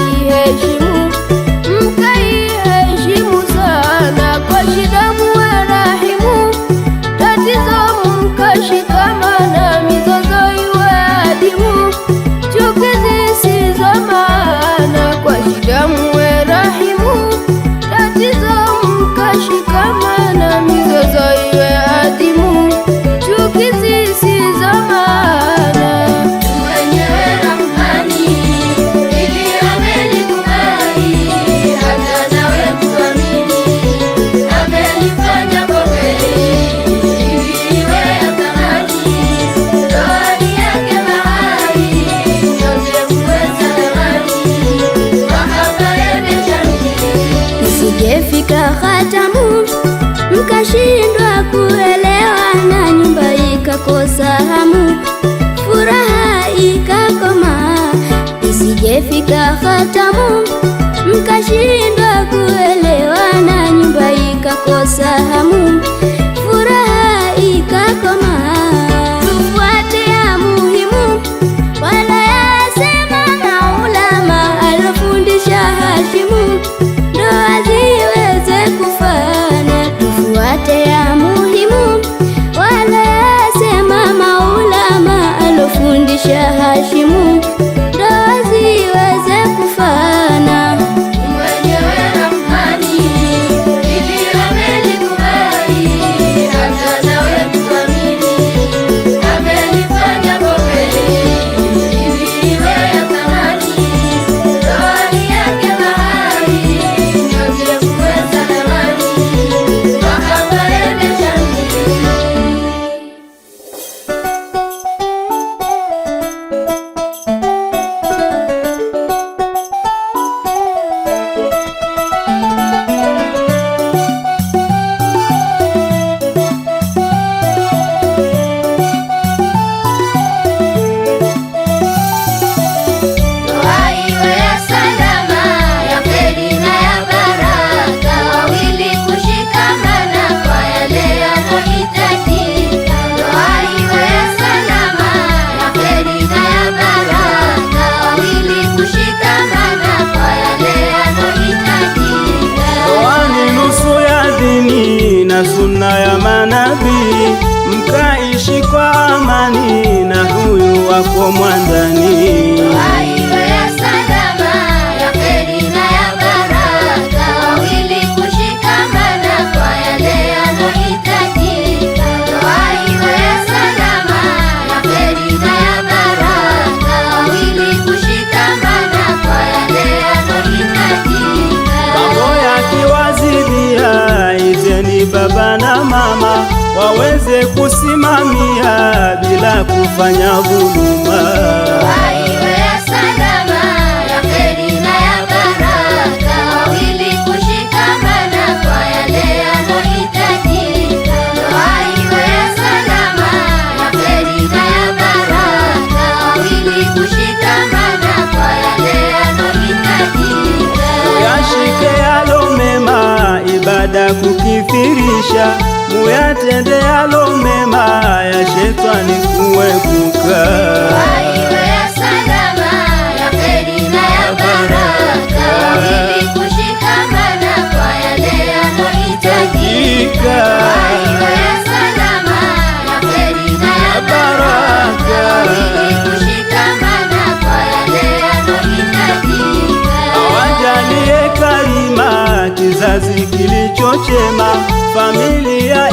mkaiheshimu, mkaiheshimu sana. Kwa shida muwe rahimu, tatizo mkashikamana, mizozo iwe adimu, chuki zisizo maana. Kwa shida muwe rahimu, tatizo mkashikamana, mizozo iwe adimu, chuki zisizo maana. Mwenyewe Rahmani ili amenikubali, hata nawe kuamini, amenifanya kwa kweli ili iwe ya thamani. Zawadi yake mahali yote kuweza thamani, mahaba yamechangia. Isijefika hatamu mkashindwa kuelewana, nyumba ikakosa hamu, furaha ikakoma. Isijefika hatamu mkashindwa kuelewana, nyumba ikakosa hamu, furaha ikakoma. Tufuate ya muhimu wala yasema maulama, alofundisha Hashimu ndoa ziweze kufana. Tufuate ya muhimu wala yasema maulama, alofundisha Hashimu ndoa ziweze kufana. Mwenyewe Rahmani ili amenikubali, hata nawe kuamini, amenifanya kwa kweli ili iwe ya thamani. Zawadi yake mahali yote kuweza thamani, mahaba yamechangia. Ndoa iwe ya salama, ya kheri na ya baraka, wawili kushikamana kwa yale yanayohitajika. Ndoa iwe ya salama, ya kheri na ya baraka, wawili kushikamana kwa yale yanayohitajika. Ndoa ni nusu ya dini na sunna ya manabii, mkaishi kwa amani na huyu wako mwandani. Ndoa iwe ya salama, ya kheri na ya baraka, wawili kushikamana kwa yale yanayohitajika. Ndoa iwe ya salama, ya kheri na ya baraka, wawili kushikamana kwa yale yanayohitajika. Mambo yakiwazidia, iteni baba na mama, waweze kusimamia bila kufanya dhuluma. Ndoa iwe ya salama, ya kheri na ya baraka, wawili kushikamana kwa yale yanayohitajika. Ndoa iwe ya salama, ya kheri na ya baraka, wawili kushikamana kwa yale yanayohitajika. Muyashike yalo mema, ibada kukithirisha, muyatende yalo mema, ya shetani kuepuka. Ndoa iwe ya salama, ya kheri na ya baraka, wawili kushikamana kwa yale yanayohitajika. Ndoa iwe ya salama, ya kheri na ya baraka, wawili kushikamana kwa yale yanayohitajika. Awajalie karima kizazi kilicho chema, familia